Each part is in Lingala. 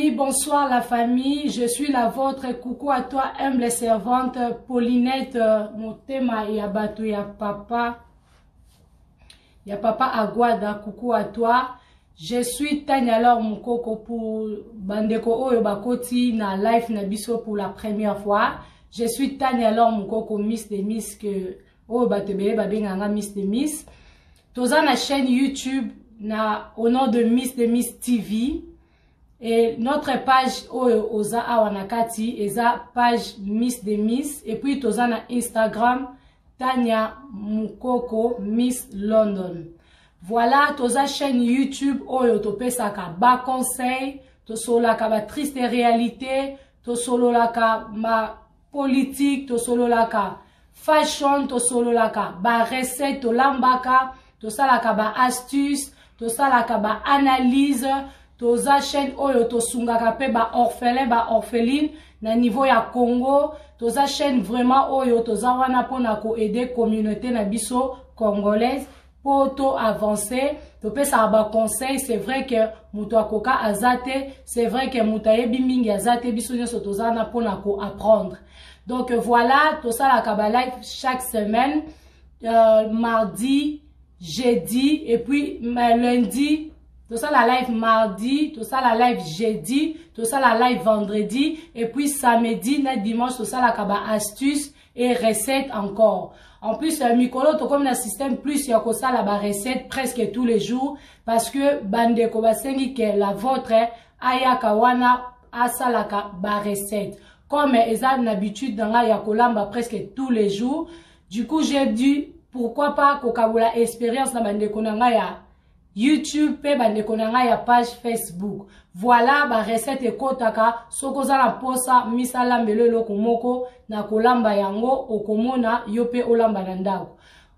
famille, bonsoir la famille, je suis la vôtre, coucou à toi, humble servante, Paulinette, Motema, Yabato, ya papa Aguada, coucou à toi, je suis Tania Laure Mukoko pour Bandeko Oyo Bakoti na live na biso pour la première fois, je suis Tania Laure Mukoko, Miss de Miss, que Oyo Batebele Babenganga Miss de Miss, toza na chaîne YouTube, au nom de Miss TV. Et notre page Oza Awanakati est la page Miss de Miss. Et puis toza na Instagram Tania Mukoko Miss London. Voilà, toza chaîne YouTube Oyo topesaka ba conseil, to solaka ba triste réalité, to sololaka ma politique, to sololaka fashion, to sololaka ba recette, to lambaka, to salaka ba astuce, to salaka ba analyse. Toza chaîne oyo to sungaka pe ba orphelin ba orpheline na niveau ya Congo. Toza chaîne vraiment oyo toza wana pona ko aider communauté na biso congolaise pour to avancer. To pesa ba conseil, c'est vrai que muto akoka azate, c'est vrai que muta yebi mingi azate biso nyoso toza na pona ko apprendre. Donc voilà, to ça la kaba live chaque semaine, mardi, jeudi et puis lundi. Tout ça la live mardi, tout ça la live jeudi, tout ça la live vendredi, et puis samedi, dimanche, tout ça la kaba astuce et recette encore. En plus, Mikolo, tout comme le système plus, il y a que ça la recette presque tous les jours, parce que Bandeko Basengi, que la vôtre, Ayakawana, Asalaka, ba recette. Comme ils ont l'habitude dans la Yakolamba presque tous les jours, du coup, j'ai dit, pourquoi pas, Kokabula expérience na Bandeko Nangaya, YouTube pe bandeko nanga ya page Facebook. Voilà ba recette ekotaka soko za la posa misala mbelelo komoko na kolamba yango okomona yope olamba na ndako.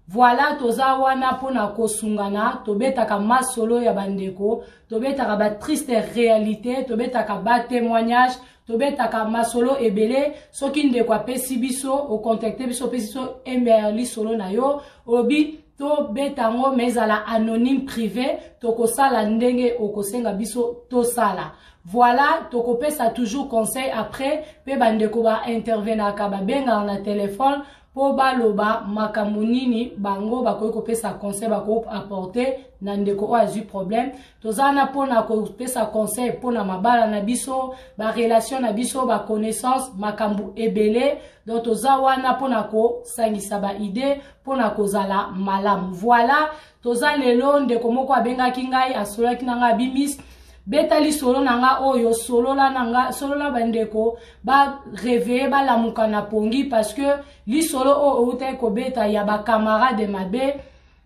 Voilà toza wana pona kosungana tobetaka masolo ya bandeko, tobetaka ba triste réalité, tobetaka ba témoignage, tobetaka masolo ebele soki ndeko apesi biso o contacter biso pesiso emerli solo na yo obi to betango mezala anonyme privé toko sala ndenge okosenga biso to sala. Voilà, toko pesa toujours conseil après pe bandeko ba intervenir ka ba benga na téléphone po baloba makamunini bango bakoki kopesa conseil bako apporter na ndeko o azu problème tozana pona kopesa conseil pona mabala na biso ba relation na biso ba connaissance makambu ebele donc toza wana pona ko sangisa ba idée pona kozala malamu. Voilà, toza lelo ndeko moko abengaki ngai asolaki nanga bimis betali solo nanga oyo solo la bandeko ba réveiller ba lamuka na pongi parce que li solo o ute ko beta ya ba camarade mabe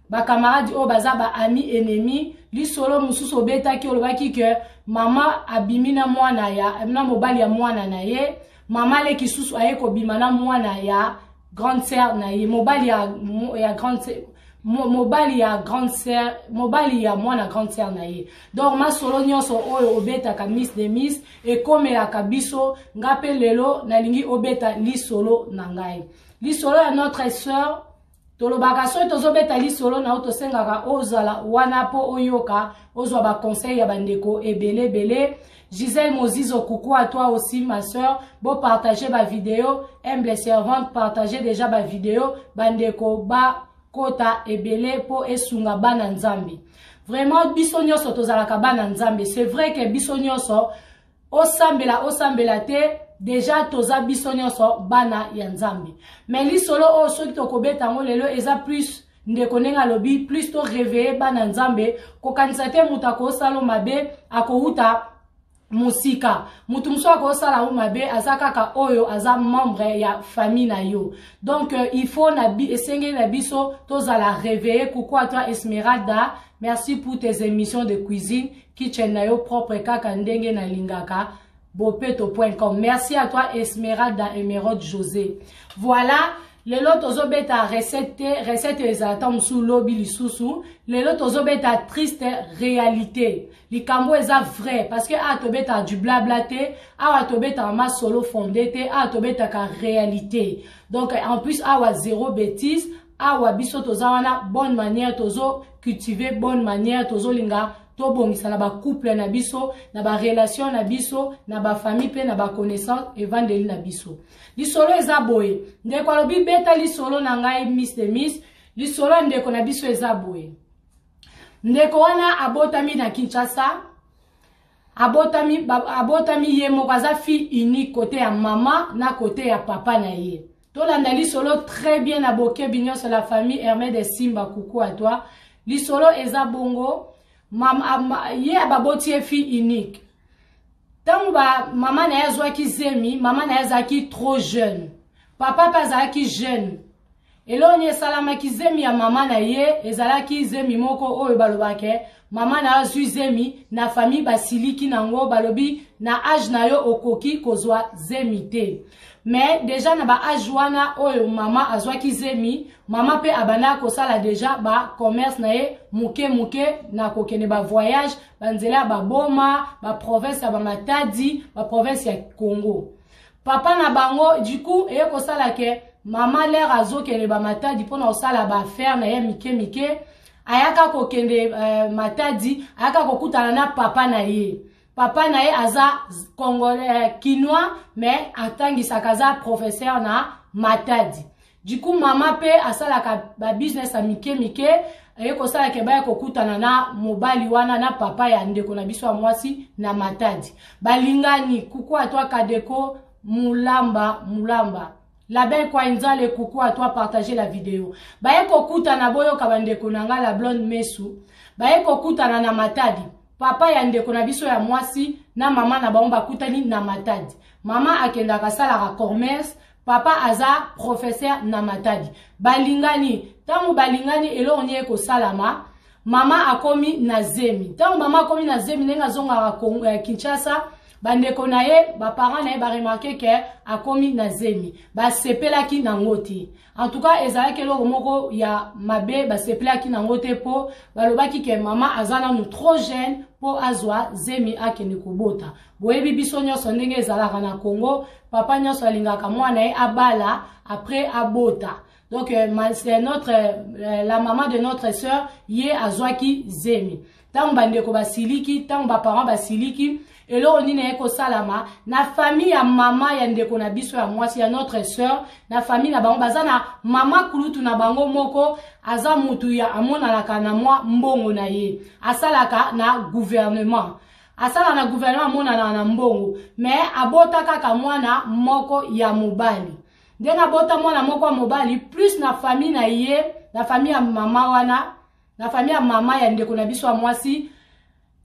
ba camarade o baza ba ami ennemi li solo mususu beta ki olobaki que mama abimina mwana ya na mobali ya mwana na ye mama le kisusu aye ko bimana mwana ya grande sœur na ye mobali ya grande sœur mobali ya grande sœur mobali ya mwana grande sœur na ye. Donc ma solo nyonso oyo obeta ka Miss de Miss et comme la kabiso ngape lelo na lingi obeta li solo na ngai li solo ya notre sœur tolobaka so tozobeta li solo na auto sengaka ozala wana po oyoka ozwa ba conseil ya bandeko ebele bele. Gisèle Mozizo, coucou à toi aussi ma soeur. Bon partager ma vidéo, humble servante, partager déjà ma vidéo, bandeko ba kota ebele po esunga bana nzambi. Vraiment biso nyonso tozalaka bana nzambi. C'est vrai que biso nyonso osambela te déjà toza biso nyonso bana ya nzambi. Mais li solo o soki tokobeta ngo lelo eza plus ndeko nenga lobi plus to réveiller bana nzambe ko kanisa te mutako salo mabe akouta musika mutu muso ko sala mabe azakaka oyo aza membre ya famille na yo. Donc il faut na esenge na biso tozala réveiller. Coucou à toi Esmeralda, merci pour tes émissions de cuisine kitchen na yo propre kaka ndenge na lingaka bopeto.com. Merci à toi Esmeralda Emerald José. Voilà, lelo tozobeta recette ezata musu lobi lisusu lelo tozobeta triste réalité likambo eza vrai parce que a tobeta du blabla te a tobeta ma solo fondé te a tobeta ka réalité. Donc en plus awa zéro bêtise awa biso toza wana bonne manière tozo cultiver bonne manière tozo linga to bongisa na ba couple na biso na ba relation na biso na ba famille pe na ba connaissance evangeli na biso lisolo eza boye ndeko alobi beta lisolo na ngai Miss de Miss lisolo ndeko na biso eza boye ndeko wana abotami na Kinshasa abotami ye moko aza fille unique côté ya mama na côté ya papa na ye tolanda lisolo très bien na boke binyo sur la famille Hermès de Simba coucou à toi lisolo eza bongo ye ababoti ye fille unique tango ba mama na ye azwaki zemi mama na ye azalaki trop jeune papa pe azalaki jeune eloni esalamaki zemi ya mama na ye ezalaki zemi moko oyo balobake mama na azwi zemi na famille basiliki nango balobi na age na yo okoki kozwa zemi te mais déjà na ba age wana oyo mama azwaki zemi mama pe abana kosala déjà ba commerce na ye muke na kokene ba voyage banzela ba boma ba province ya ba Matadi ba province ya Congo papa na bango du coup eye kosala ke mama l'air azokene ba Matadi pona osala ba affaire na ye mike ayaka kokende Matadi ayaka kokutana na papa na ye aza congolais kinois mais atangisaka aza professeur na Matadi du coup mama pe asalaka ba business a mike eye kosala ke baya kokutana na mobali wana na papa ya ndeko na biso mwasi na Matadi balingani kuku atwa Kadeko mulamba la belle kwa inzale coucou à toi partager la vidéo baye kokuta na boyo kabandeko nanga la blonde mesu baye kokuta na Matadi papa ya ndeko na biso ya mwasi na mama na baomba kutani na Matadi mama akenda kasala ka commerce papa aza professeur na Matadi balingani tangu balingani elo onye ko salama mama akomi na zemi tangu mama akomi na zemi nenga zonga Kinshasa bandeko na ye ba parents na ye ba remarquer que akomi na zemi ba sepelaki na ngoti en tout cas ezalaki eloko moko ya mabe ba sepelaki na ngote po balobaki ke mama azana nu trop jeune po azwa zemi akende kobota boyebi biso nyonso ndenge ezalaka na Congo papa nyonso alingaka mwana ye abala après abota donc c'est la maman de notre sœur ye azwaki zemi tango bandeko basiliki tango ba parents basiliki elo nini eko salama na famille ya mama ya ndeko na biso ya mwasi ya notre sœur na famille na bango bazana mama kulutu na bango moko aza mutu ya amonalaka na mwa mbongo na ye asalaka na gouvernement amonana na mbongo mais abota kaka mwana moko ya mobali ndenge abota mwana moko ya mobali plus na famille na ye na famille ya mama wana na famille ya mama ya ndeko na biso ya mwasi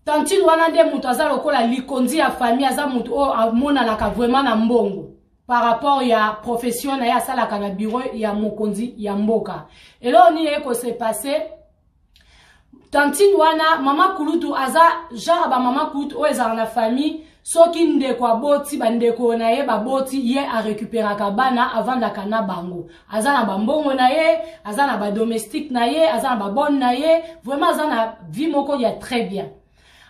tantine wana nde mutu aza lokola likonzi ya famille aza mutu o amonanaka vraiment na mbongo par rapport ya profession na ye asalaka na bureau ya mokonzi ya mboka elo ni eko se passe tantine wana mama kulutu aza genre ba mama kulutu o ezala na famille soki ndeko aboti bandeko na ye baboti ye a récupéraka bana avandaka na bango aza na bambongo na ye aza na ba domestique na ye aza na ba bonne na ye vraiment aza na vie moko ya très bien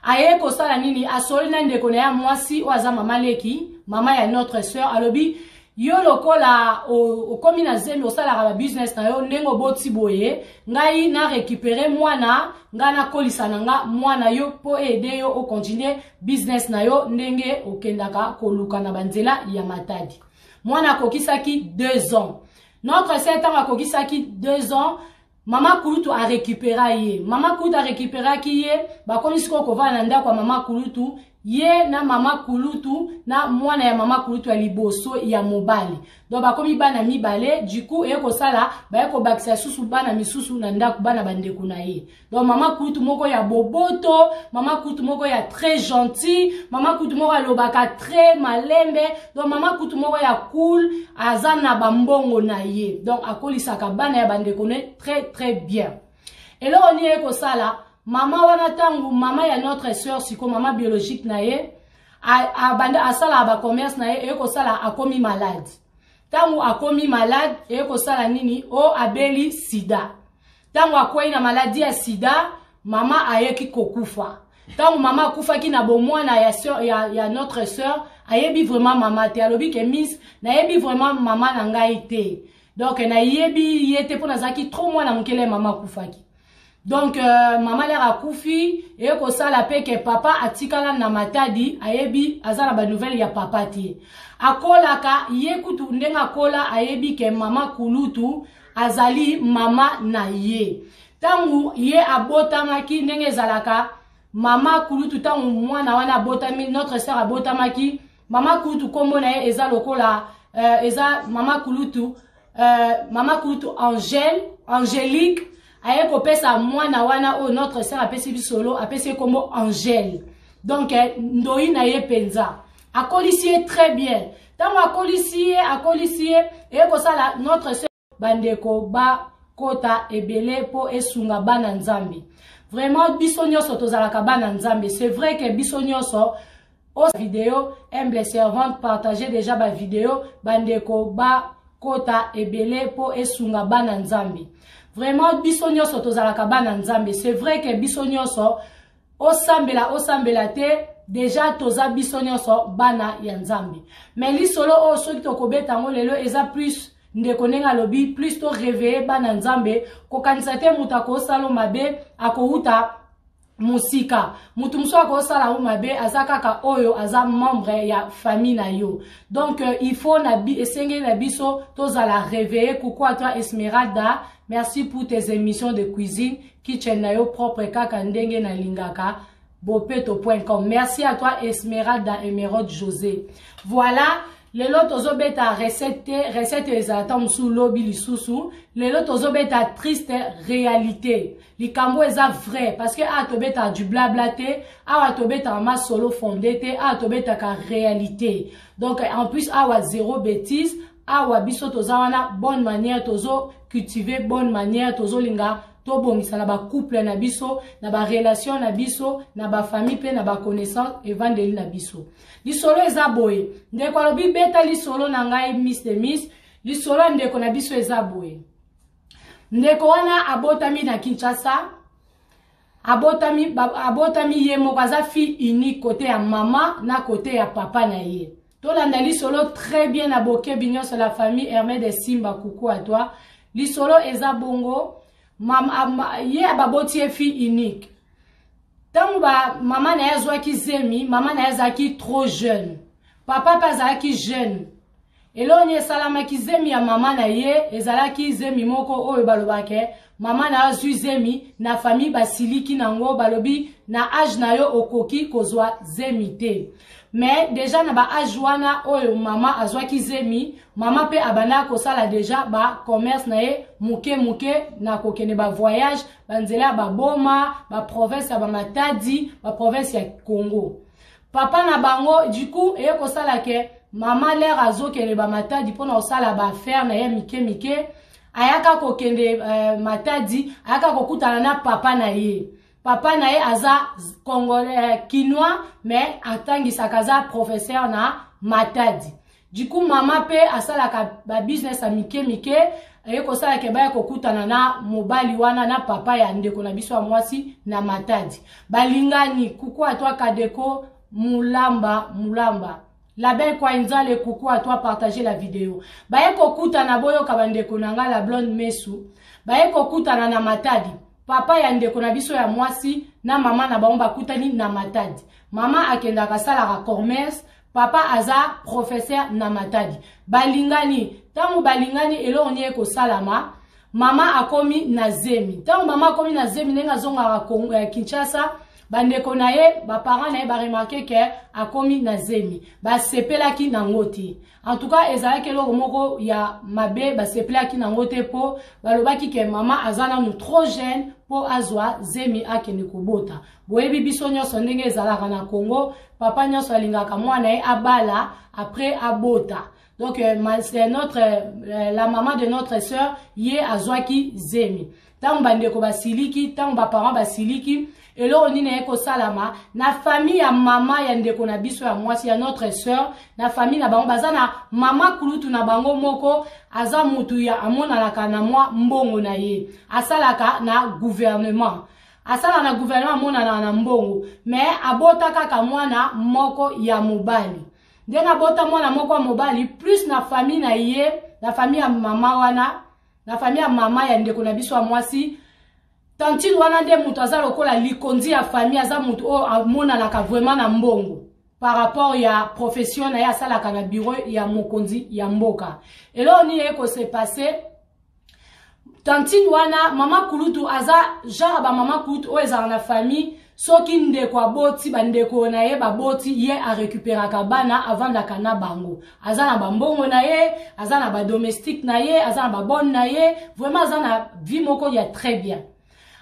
aye kosala nini asoli na ndeko na ya mwasi o aza mama leki mama ya notre sœur alobi yo lokola okomi na zemi osalaka ba business na yo ndenge oboti boye ngai na récupérer mwana nga na kolisa nanga mwana yo po aider yo o continuer business na yo ndenge okendaka koluka na banzela ya Matadi mwana kokisaki 2 ans notre sœur tanga kokisaki 2 ans mama kulutu a récupéra ye mama kulutu a récupéra ki ye bakomi siko kovana na ndako ya mama kulutu ye na mama kulutu na mwana ya mama kulutu ya liboso ya mobali donc bakomi bana mibale du coup eko sala ba eko bakisa susu bana misusu na ndako bana bandeko na ye donc mama kulutu moko ya boboto mama kulutu moko ya très gentil mama kulutu moko alobaka très malembe donc mama kulutu moko ya cool azana bambongo na ye donc akolisaka bana ya bandeko ne très bien et là on y eko sala mama wana tangu mama ya notre sœur siko mama biologique na ye abanda asala ba commerce na ye eko sala akomi malade tangu akomi malade eko sala nini o abeli sida tangu akwei na maladie ya sida mama ayeki kokufa tangu mama akufaki na bomwana ya sœur ya notre sœur ayebi vraiment mama te alobi ke miss na yebi vraiment mama na ngai te donc na yebi yete pona zaki trop mwana mukele mama akufaki Donc maman leur a koufi et ko sala pe que papa atikala na matadi ayebi azala ba nouvelle ya papa ti akola ka yekutu ndenga kola ayebi ke mama kulutu azali mama na ye tangu ye abotamaki ndenge zalaka mama kulutu tangu mwana wana abotami notre sœur abotamaki mama kulutu kombo na ye eza lokola eza mama kulutu Angélique aye kopesa mwana wana o notre sœur apesi bisolo apesi kombo Angèle donc ndoi na ye penza akolisie très bien tango akolisie et kosala notre sœur bandeko ba kota ebele po esunga bana nzambe vraiment biso nyonso tozalaka bana nzambe c'est vrai que biso nyonso o vidéo humble servante partager déjà ba vidéo bandeko ba kota ebele po esunga bana nzambe vraiment biso nyonso tozalaka bana nzambe c'est vrai que biso nyonso osambela te déjà toza biso nyonso bana ya nzambe mais lisolo o soki tokobeta ngo lelo eza plus ndeko nenga lobi plus to réveiller bana nzambe kokanisa te muta ko salo mabe akouta musika mutu muso akosala mabe azakaka oyo aza membre ya famille na yo donc il faut na esenge na biso tozala réveiller pourquoi toi Esmeralda merci pour tes émissions de cuisine kitchen na yo propre kaka ndenge na lingaka bopeto.com merci à toi Esmeralda Emeraude José voilà lelo tozobeta recette ezalata musu lobi lisusu lelo tozobeta triste réalité likambo eza vrai parce que a tobeta du blabla te a tobeta ma solo fondé te a tobeta ka réalité donc en plus awa zéro bêtise awa biso tozawana bonne manière tozo cultiver bonne manière tozo linga to bongisa na ba couple na biso na ba relation na biso na ba famille pe na ba connaissance evangeli na biso lisolo eza boye ndeko alobi beta lisolo na ngai Miss de Miss lisolo ndeko na biso eza boye ndeko wana abotami na Kinshasa abotami ye moko aza fille unique côté ya mama na côté ya papa na ye tolanda lisolo très bien aboke binyo sur la famille Hermès de Simba coucou à toi lisolo eza bongo ye ababoti fille unique tango ba mama na yazwaki zemi mama na yazaki trop jeune papa pa zalaki jeune eloni esalamaki zemi ya mama na ye ezalaki zemi moko oyo balobake mama na azwi zemi na famille basiliki nango balobi na âge na yo okoki kozwa zemi te mais déjà na ba âge wana oyo mama azwaki zemi mama pe abana kosala déjà ba commerce na ye muke na kokene ba voyage banzela ba boma ba province ya ba Matadi ba province ya Congo papa na bango du coup eye kosala ke mama l'air azokene ba Matadi pona osala ba affaire na ye mike ayaka kokende Matadi ayaka kokutana na papa na ye aza congolais kinois mais atangisa kaza professeur na Matadi du coup mama pe asalaka ba business a mike ayeko sala ke ba kokutana na mobali wana na papa ya ndeko na biso mwasi na Matadi balingani kuku atwa Kadeko mulamba la belle kwa inzale kuku atwa partager la vidéo bayeko kutana boyo kabandeko nanga la blonde mesu bayeko kutana na Matadi papa ya ndeko na biso ya mwasi na mama na baomba kutani na Matadi mama akenda kasala commerce papa aza professeur na Matadi balingani tangu balingani elo onye ko salama mama akomi na zemi tangu mama akomi na zemi nenga zonga Kinshasa bandeko na ye ba parents na ye ba remarquer que akomi na zemi ba sepelaki na ngoti en tout cas ezalaki eloko moko ya mabe ba sepelaki na ngote po balobaki ke mama azana nu trop jeune po azwa zemi akende kobota boyebi biso nyonso ndenge ezalaka na Congo papa nyonso alingaka mwana ye abala après abota donc c'est la maman de notre sœur ye azwaki zemi tango bandeko basiliki tango ba parents basiliki elo oni na eko salama na famille ya mama ya ndeko na biso ya mwasi ya notre sœur na famille na bango bazana mama kulutu na bango moko aza mutu ya amonalaka na mwa mbongo na ye asalaka na gouvernement amonana na mbongo mais abota kaka mwana moko ya mobali ndenga abota mwana moko ya mobali plus na famille na ye na famille ya mama wana na famille ya mama ya ndeko na biso ya mwasi tantine wana nde mutu aza lokola likondi ya famille aza mutu o amonanaka vraiment na mbongo par rapport ya profession na ye asalaka na bureau ya mokonzi ya mboka. Elo ni eko se passe tantine wana mama kulutu aza genre ba mama kulutu o ezala na famille soki ndeko aboti bandeko na ye baboti ye a récupéraka bana avandaka na bango aza na bambongo na ye aza na ba domestique na ye aza na babone na ye vraiment aza na vie moko ya très bien.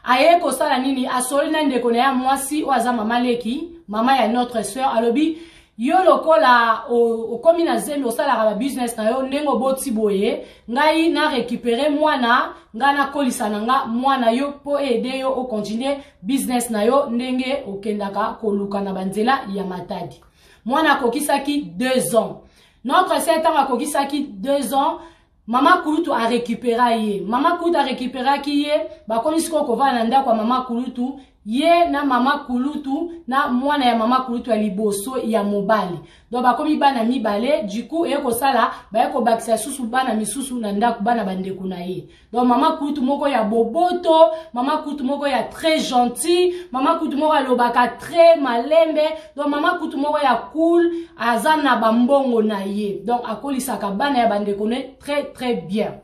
Aye ko sala nini asoli na ndeko na ya mwasi o aza mama leki mama ya notre sœur alobi yo lokola okomi na zemi osalaka ba business na yo ndengo boti boye ngai na récupérer mwana nga na kolisa na nga mwana yo po aider yo o continuer business na yo ndenge okendaka koluka na banzela ya matadi. Mwana kokisaki 2 ans. Notre sœur tanga kokisaki 2 ans. Mama kulutu a récupéré ye. Mama kulutu a récupéré ki ye. Bakomi siko kova na ndako kwa mama kulutu. Ye na mama kulutu na mwana ya mama kulutu ya liboso ya mobali. Donc bakomi bana mibale. Du coup eko sala ba eko bakisa susu bana misusu na ndako bana bandeko na ye. Donc mama kulutu moko ya boboto, mama kulutu moko ya très gentil, mama kulutu moko ya lobaka très malembe. Donc mama kulutu moko ya cool, azana bambongo na ye. Donc akolisaka bana ya bandeko na très très bien.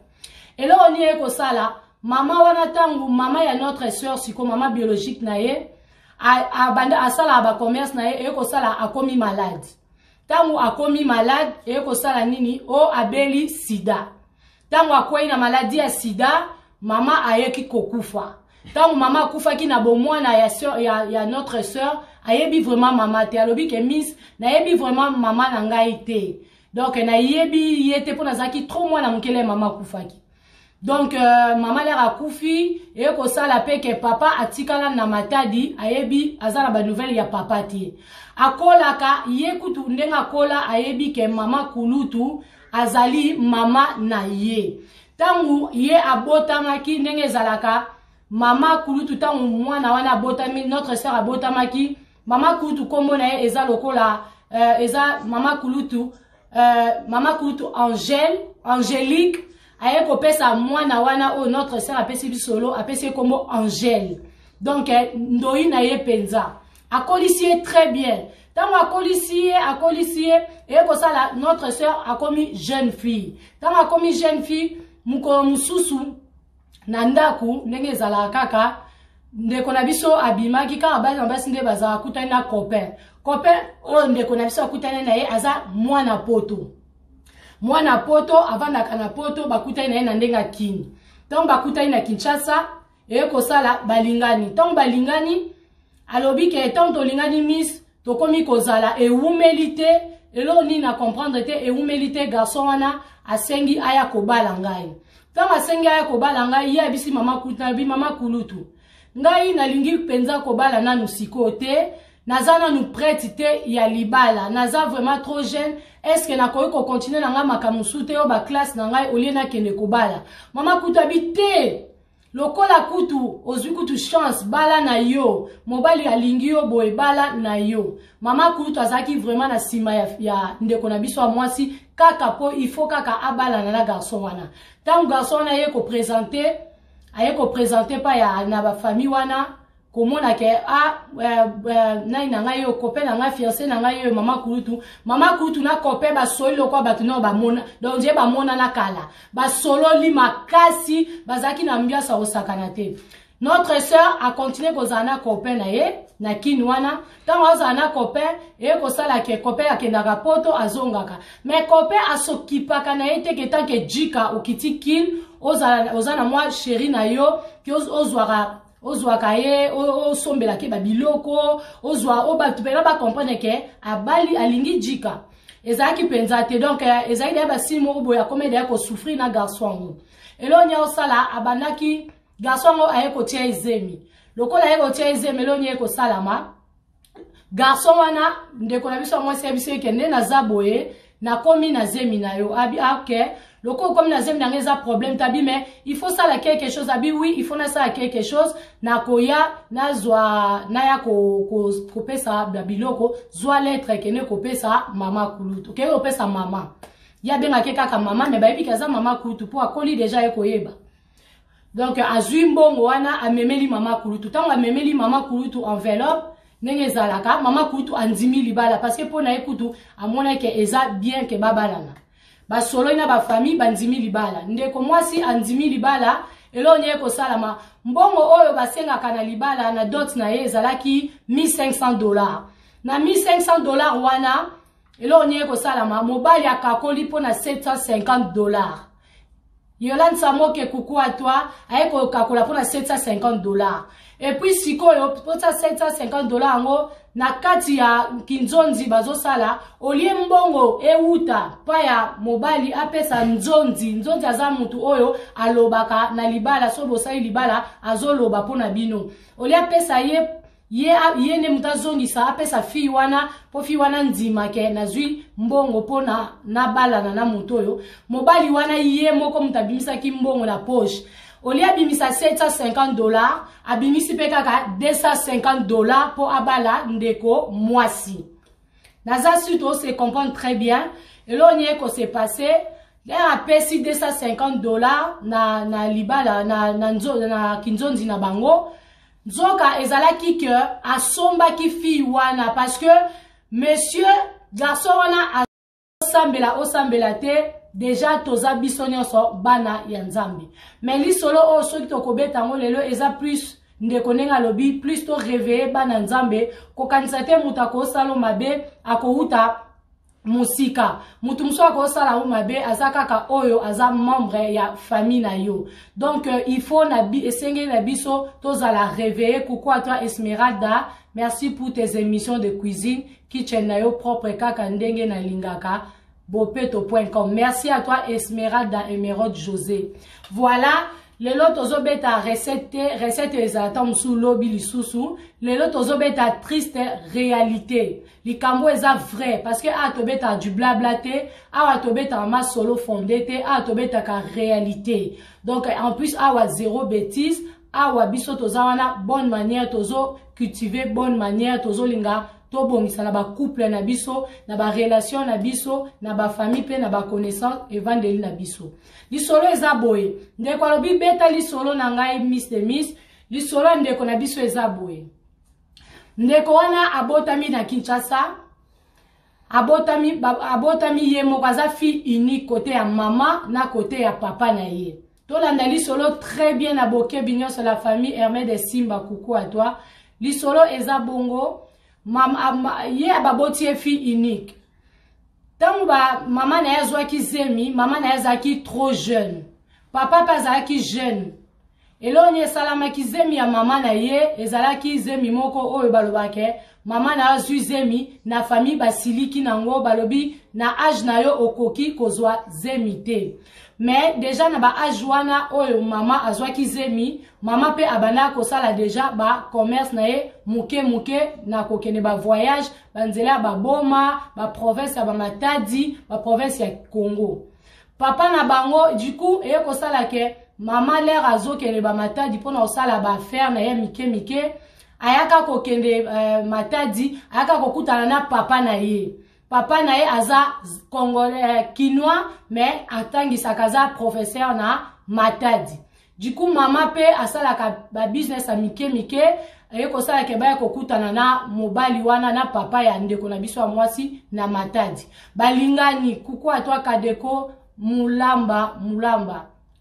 Et là on y eko sala mama wana tangu mama ya notre sœur siko mama biologique na ye banda asala ba commerce na ye eko sala akomi malade. Tangu akomi malade eko sala nini o abeli sida. Tangu akwei na maladie ya sida mama ayeki kokufa. Tangu mama kufa ki na bomwana ya sœur ya notre sœur ayebi vraiment mama te alobi ke miss na yebi vraiment mama na ngai te. Donc na yebi yete pona zaki trop mwana mukele mama kufaki. Donc mama lera kufi et ko sala pe ke papa atikala na matadi ayebi azala ba nouvelle ya papa ti akola ka ye kutu ndenga kola ayebi ke mama kulutu azali mama na ye tangu ye abotamaki ndenge zalaka mama kulutu tangu mwana wana abotami notre sœur abotamaki mama kulutu kombo na ye eza lokola eza mama kulutu Angélique aye ko pesa mwana wana o notre sœur apesi bisolo apesi kombo Angèle. Donc ndoi na ye penza akolisier très bien tango akolisier et ko sala notre sœur akomi jeune fille tango akomi jeune fille muko mususu na ndaku ndenge zala kaka ndeko na biso abimaki kaka baza basi nde baza kutana na copain o ndeko na biso akutana na ye aza mwana poto avandaka na poto bakutani na ye na ndenga kini. Tango bakutani na Kinshasa eko sala balingani. Tango balingani alobi ke tango tolingani miss tokomi kozala eumelite elo ni na comprendre te eumelite garçon wana asengi aya kobala ngai. Tango asengi aya kobala ngai ye abisi mama kutana bi mama kulutu. Ngai nalingi penza kobala nanu sikote nazana nous prête te ya libala naza vraiment trop jeune. Est-ce que na ko continuer na nga makamusu te o ba classe na ngai olie na kende kobala mama kutu habite lokola kutu ozwi kutu chance bala na yo mobali alingi yo boy bala na yo mama kutu azaki vraiment na sima ya ndeko na biso mwasi kaka po il faut kaka abala na garçon wana tangu garçon na ye ko présenter pa ya na ba famille wana komona ke nai na ngai yo kope na ngai fiancé na ngai yo mama kulutu na kope ba solo kwa batu no ba mona donc je ba mona na kala ba solo li makasi bazaki na mbiasa osakana te. Notre sœur a continué kozana kope na ye na kinwana tango azana kope e ko sala ke kope akendaka poto azongaka mais kope asokipaka na ye te ke tanke jika okiti kin ozana mwa chéri na yo ki ozwaka ye osombela ke babiloko ozwa obatu pena ba comprendre ke abali alingi jika ezaki penza te donc ezaki da ba simo boya comme da ko souffrir na garçon elo nya osala abandaki garçon aye ko tia ezemi lokola aye ko tia ezemi elo nya ko salama garçon wana ndeko na biso mwasi biso ke ne na zaboye na komi na zemi na yo abi okay loko comme na zemi na problème tabi mais il faut ça la quelque chose abi oui il faut na ça quelque chose na koya na zwa na ya ko pesa biloko zwa lettre kene ko pesa mama kulutu ke ko pesa mama ya benga ke kaka mama mais ba ebi kaza mama kulutu po akoli déjà e koyeba Donc azui mbongo wana amemeli mama kulutu. Tant amemeli mama kulutu enveloppe nenge zalaka mama kulutu andimi libala parce que pona ekutu amona ke eza bien ke babalana. Ba solo ina ba famille bandimi libala. Ndeko mwasi andimi libala elo nye ko salama mbongo oyo basenga kana libala na dot na ye ezalaki $1500. Na $1500 wana elo nye ko salama mobali akakoli pona $750. Yolande Samoke coucou à toi, avec Coca-Cola pour $750. Et puis sikoyo pour $750 ngo na kati ya kinzonzi bazo sala olie mbongo euta pa ya mobali apesa nzonzi aza mutu oyo alobaka na libala so bosali libala azoloba pona bino olie apesa ye ne mutazongisa apesa fi wana po fi wana ndima ke nazwi mbongo pona na bala na mutu oyo mobali wana ye moko mutabimisa ki mbongo na poche olia bimisa $750 abimisi pe kaka $250 po abala ndeko mwasi naza suite se comprendre très bien et là on s'est passé là apesi $250 na libala na kinzonzi na bango nzoka ezalaki ke asomba ki fi wana parce que monsieur garçon wana osambela te déjà toza biso nyonso bana ya nzambe mais li solo o soki tokobeta ngo lelo eza plus ndeko nenga lobi plus to réveiller bana nzambe kokanisa te mutu akosala mabe akouta musika mutu muso akosala mabe aza kaka oyo aza membre ya famille na yo donc il faut esengeli na biso tozala réveiller. Coucou à toi Esmeralda, merci pour tes émissions de cuisine kitchen na yo propre kaka ndenge na lingaka bopeto.com. Merci à toi Esmeralda Emeraude José. Voilà, le lot ozobeta recette ezata musu lobi lisusu, le lot ozobeta triste réalité. Likambo eza vrai parce que atobeta du blabla te, atobeta ma solo fondé te, atobeta ka réalité. Donc en plus awa zéro bêtise, awa biso tozawana bonne manière tozo cultiver bonne manière tozo linga to bongisa na ba couple na biso na ba relation na biso na ba famille pe na ba connaissance evangeli na biso lisolo eza boye ndeko alobi beta lisolo na ngai Miss de Miss lisolo ndeko na biso eza boye ndeko wana abotami na Kinshasa abotami ye moko aza fille unique côté ya mama na côté ya papa na ye tolanda lisolo très bien aboke binyo sur la famille Hermès de Simba. Coucou à toi lisolo eza bongo ye ababoti fille unique. Tango ba maman na yazwaki zemi, maman na yazaki trop jeune. Papa pazaki jeune. Elo nye salama ki zemi ya maman na ye, ezalaki zemi moko oyo balobake, maman na yazwi zemi na famille basiliki nango balobi na âge na yo okoki kozwa zemi te. Mais déjà na ba âge wana oyo mama azwaki zemi, mama pe abana kosala déjà ba commerce na ye muke na kokene ba voyage banzela ba boma ba province ya ba Matadi ba province ya Congo. Papa na bango du coup eye kosala ke mama l'air azokene ba Matadi pona osala ba faire na ye mike ayaka kokende Matadi ayaka kokutana na papa na ye. Papa na ye aza congolais kinois mais atangisa kaza professeur na Matadi. Du coup mama pe asala ka ba business a mike eye kosala ke ba kokutana na mobali wana na papa ya ndeko na biso mwasi na Matadi. Balingani coucou à toi Kadeko Mulamba.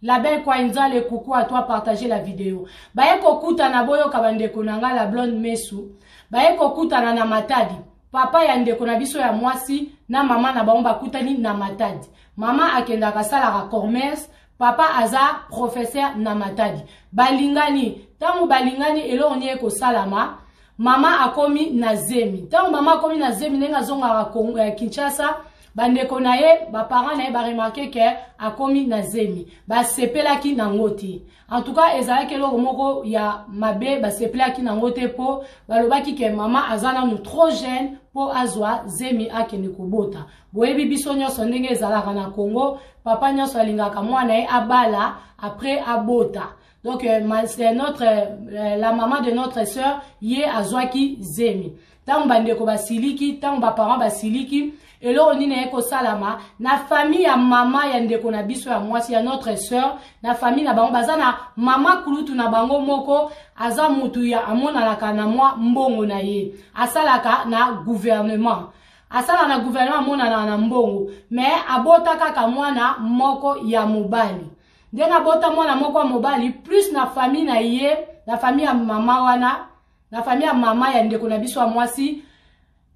La belle kwa inzale coucou à toi, partager la vidéo. Baye kokutana boyo kabandeko nanga la blonde mesu. Baye kokutana na Matadi. Papa ya ndeko na biso ya mwasi na mama na baomba kutani na Matadi. Mama akenda kasala ka commerce, papa aza professeur na Matadi. Balingani, tangu balingani elo onye ko salama, mama akomi na zemi. Tangu mama akomi na zemi nenga zonga Kinshasa, bandeko na ye, ba parents na ye ba remarqué que akomi na zemi. Ba sepelaki na ngoti. En tout cas, ezala ke loko moko ya mabe ba sepelaki na ngote po balobaki ke mama azana nu trop jeune po azwa zemi akende kobota. Boyebi biso nyonso ndenge ezalaka na Congo, papa nyonso alingaka mwana ye abala après abota. Donc c'est la maman de notre sœur ye azwaki zemi. Tango bandeko basiliki, tango ba parents basiliki, eloko nini eko salama na famille ya mama ya ndeko na biso ya mwasi ya notre sœur na famille na bango baza na mama kulutu na bango moko aza mutu ya amonalaka na mwa mbongo na ye asalaka na gouvernement asala na gouvernement amonana na mbongo mais abota kaka mwana moko ya mobali ndenga bota mwana moko ya mobali plus na famille na ye na famille ya mama wana na famille ya mama ya ndeko na biso ya mwasi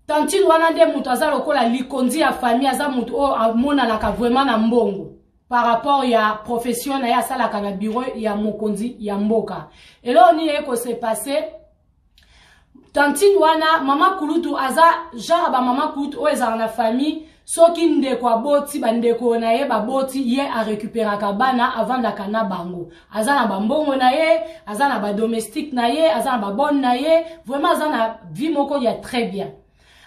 tantine wana nde mutu aza lokola likonzi ya famille aza mutu o amonanaka vraiment na mbongo par rapport ya profession na ye asalaka na bureau ya mokonzi ya mboka elo ni eko se passer tantine wana mama kulutu aza genre ba mama kulutu o ezala na famille soki ndeko aboti bandeko na ye baboti ye a récupéraka bana avandaka na bango aza na bambongo na ye aza na ba domestique na ye aza na ba bonne na ye vraiment aza na vie moko ya très bien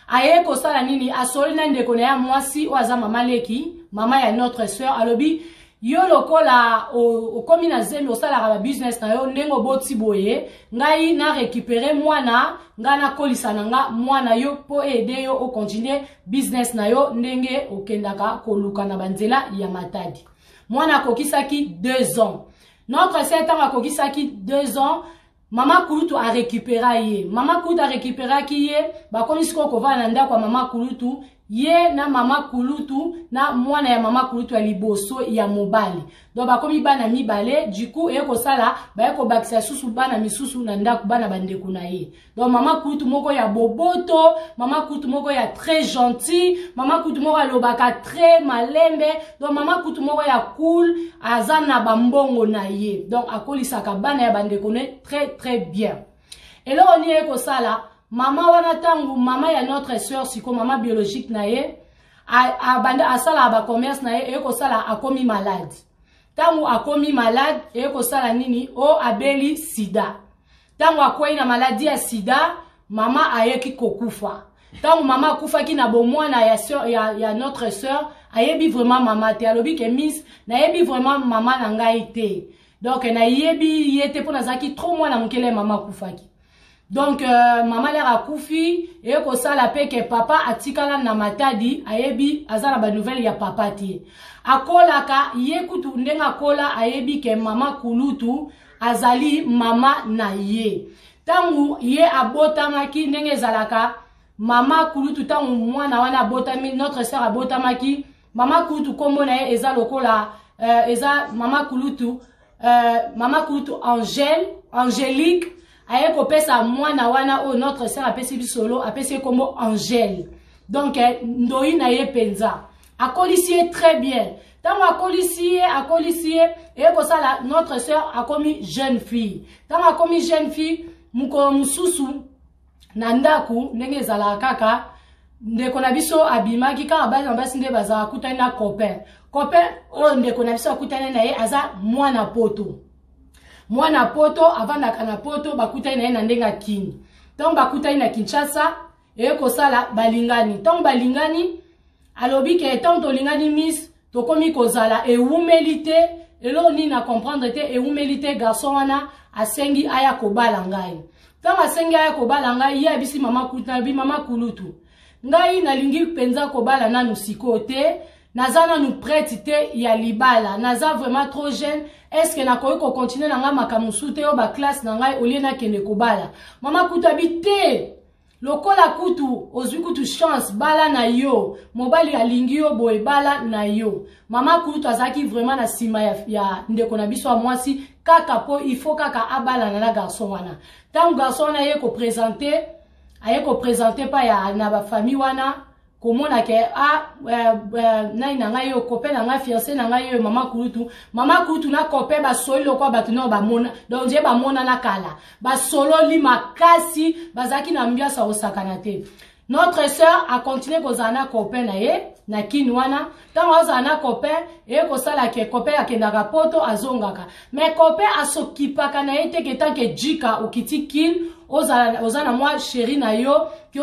aye ko sala nini asoli na ndeko na ya mwasi o aza mama leki mama ya notre sœur alobi yo lokola okomi na zemi osalaka ba business na yo ndengo boti boye ngai na récupérer mwana nga na kolisa na nga mwana yo po aider yo o continuer business na yo ndenge okendaka koluka na banzela ya matadi mwana kokisaki 2 ans notre sœur tanga kokisaki 2 ans mama kulutu a récupéré ye mama kulutu a récupéré ki ye bakomi siko kovana na ndako mama kulutu ye na mama kulutu na mwana ya mama kulutu ya liboso ya mobali donc bakomi bana mibale du coup eko sala ba eko bakisa susu bana misusu na ndako bana bandeko na ye donc mama kulutu moko ya boboto mama kulutu moko ya très gentil mama kulutu moko alobaka très malembe donc mama kulutu moko ya cool aza na bambongo na ye donc akolisaka bana ya bandeko na très bien eloko ni eko sala mama wana tangu mama ya notre sœur siko mama biologique na ye abanda asala ba commerce na ye eko sala akomi malade tangu akomi malade eko sala nini o abeli sida tangu akwei na maladie ya sida mama ayeki kokufa tangu mama akufa ki na bomwana ya sœur ya notre sœur ayebi vraiment mama te alobi ke miss na yebi vraiment mama na ngai te donc na yebi yete pona zaki trop mwana mukele mama akufaki. Donc maman l'air a koufi et ko sala pe ke papa atikala na matadi ayebi azala ba nouvelle ya papa tie akola ka ye kutu ndenga kola ayebi ke mama kulutu azali mama na ye tangu ye abotamaki ndenge zalaka mama kulutu tangu mwana wana abotami notre sœur abotamaki mama kulutu kombo na ye eza lokola eza mama kulutu Angélique aye ko pesa mwana wana o notre sœur apesi bisolo apesi kombo Angèle donc ndoi na ye penza akolisi très bien tango akolisi e ko sala notre sœur akomi jeune fille tango akomi jeune fille muko mususu na ndaku ndenge zala kaka ndeko na biso abimaki kaka basi nde bazala kutani na copain o ndeko na biso akutani na ye aza mwana poto avandaka na poto bakutani na ye na ndenga kini tango bakutani na Kinshasa eko sala balingani tango balingani alobi ke tango tolingani miss tokomi kozala ewumelite elo ni na comprendre te ewumelite garçon wana asengi aya kobala ngai tango asengi aya kobala ngai ye abisi mama kulutu ngai nalingi penza kobala nanu siko te naza nanu prête te ya libala naza vraiment trop jeune est-ce que nakoki ko continuer na nga makamusu te o ba classe na ngai olie na kende kobala mama kutu abite lokola kutu ozwi kutu chance bala na yo mobali alingi yo boye bala na yo mama kutu azaki vraiment na sima ya ndeko na biso mwasi kaka po il faut kaka abala na garçon wana tango garçon wana ye ko présenter pa ya na ba famille wana komona ke nai na ngai yo copain na ngai fiancé na ngai yo mama kulutu na copain ba solo kwa batu no ba mona donc je ba mona na kala ba solo li makasi bazaki na mbiasa osakana te notre sœur a continué kozana copain na ye na kinwana tango azana copain e ko sala ke copain akendaka poto azongaka mais copain asokipaka na ye te ke tanke jika okiti kin ozana mwa chéri na yo ki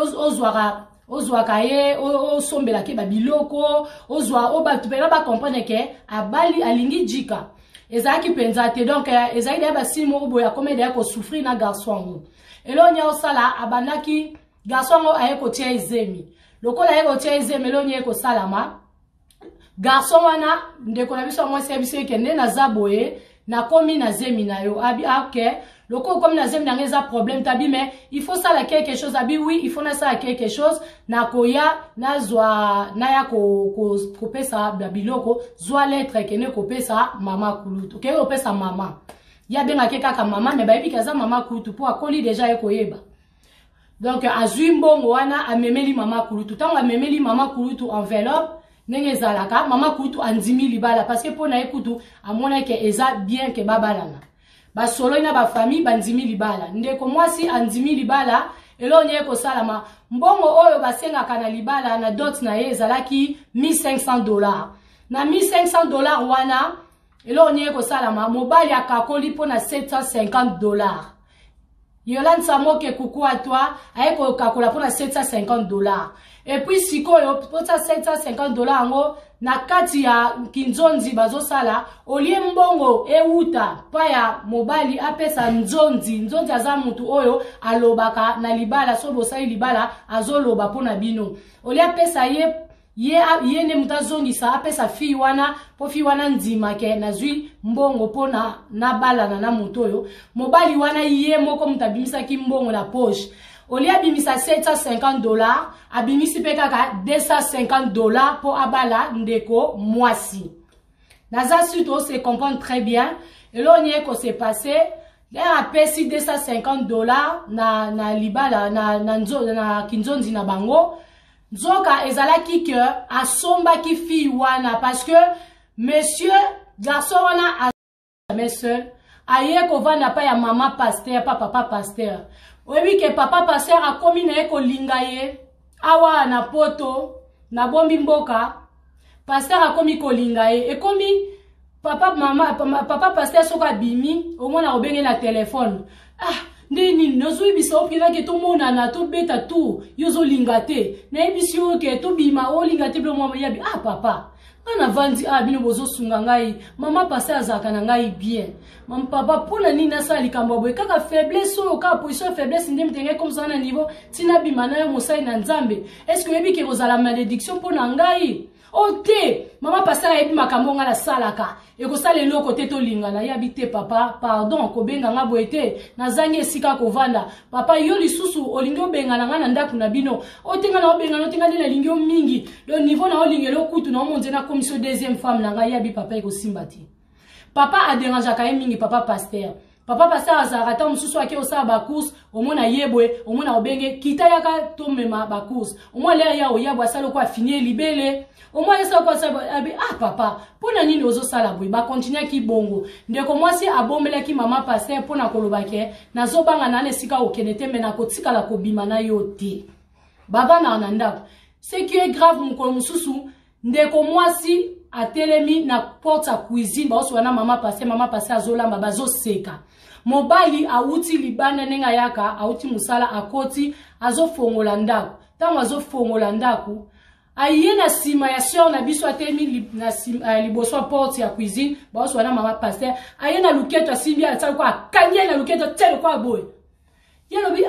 ozwaka ye osombela ke babiloko ozwa obatu pena ba comprendre ke abali alingi jika ezaki penza te donc ezaki da ba simo boya komede ya ko souffrir na garçon elo nya osala abandaki garçon aye ko tia ezemi lokola ye kotia ezemelo nye ko salama garçon wana ndeko na biso moi service kende na zaboye na komi na zemi na yo abi ok loko comme na zemi na ngeza problème tabi mais il faut ça la quelque chose abi oui il faut na ça quelque chose na koya na zwa na ya ko pesa biloko zwa lettre kene ko pesa mama kulutu ke ko pesa mama ya benga ke kaka mama mais ba ebi kaza mama kulutu po akoli déjà ekoyeba. Donc azui mbongo wana amemeli mama kulutu tango amemeli mama kulutu enveloppe nenge zalaka mama kulutu andimi libala parce que pona ekutu amona ke eza bien ke babalana ba solo ina ba famille bandimi libala ndeko mwasi andimi libala elo nye ko salama mbongo oyo basenga kana libala na dot na ye zalaki $1500 na $1500 wana elo nye ko salama mobali akakoli pona $750. Yolande Samoke coucou à toi, avec Coca-Cola pour $750. Et puis si pour $750 ngo na kati ya kinzonzi bazo sala olie mbongo euta pa ya mobali apesa nzonzi aza mutu oyo alobaka na libala so bosali libala azoloba pona bino olie apesa ye ne mutazongisa apesa fi wana po fi wana ndima ke nazwi mbongo pona na bala na mutu oyo mobali wana ye moko mutabimisa ki mbongo na poche olia bimisa $750 abimisi pe kaka $250 po abala ndeko mwasi naza suite se comprendre très bien et là on s'est passé là apesi $250 na libala na kinzonzi na bango nzoka ezalaki que asomba ki fi wana parce que monsieur garçon wana a jamais seul aye ko vanda pa ya mama pasteur papa pasteur oyebi ke papa pasteur akomi na ye kolinga ye awa na poto na bombi mboka pasteur akomi kolinga ye ekomi papa pasteur soka bimi omona obenge na telefone nini nozui biso opina ke to mona na to beta tu yozo lingate na ebisi yo ke to bima o lingate blo mama yabi papa ana vandi bino bozo sunga ngai mama passer azaka na ngai bien mama papa pona nini na likambo boy kaka faiblesse o ka position faiblesse ndem tenge comme ça na niveau tina bima na yo mosai na nzambe est-ce que yebi ke kozala malédiction pona ngai ote mama passer yebi makambo nga la salaka et ko sala le côté to lingana yabi te papa pardon ko benga nga boete na zangi esika ko vanda papa yo lisusu olingo benga nga na ndaku na bino otenga na obenga no tenga na lingio mingi le niveau na olingelo kutu na monze na commission deuxième femme na nga yabi papa ko simbati papa a dérangé ka mingi papa pasteur azarata mususu ake osala ba course omona yebwe omona obenge kita yaka to mema ba course omona le ya oyabwa sala ko finir libele omona sala ko abi papa pona nini ozo sala boy ba continuer ki bongo ndeko mwasi abombela ki mama pasteur pona koloba ke nazobanga na lesika okenete mena kotika la kobima na yote baba na ndako ce qui est grave mukolo mususu ndeko mwasi atelemi na porte à cuisine ba oswana mama pasteur azolamba bazo seka mobali auti libanda nenga yaka auti musala akoti azofongola ndako tango azofongola ndako aye na sima ya sœur na biso atemi na sima liboso porte ya cuisine ba oswana mama pasteur aye na luketo asimbi atala kwa kanye na luketo tele kwa boy yelobi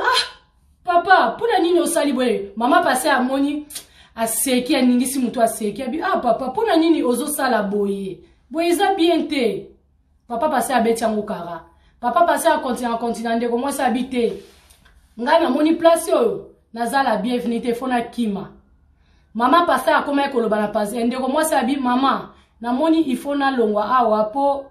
papa pona nini osali boy mama pasteur amoni aseki aningisi mutu aseki abi papa pona nini ozo sala boye eza bien te papa pasteur abeti yango kara papa pasteur continue ndeko moi sa habité nga na moni place oyo nazala bienvenue te fona kima mama pasteur akoma ekoloba na pasteur ndeko moi sa abi mama na moni ifona longwa awa po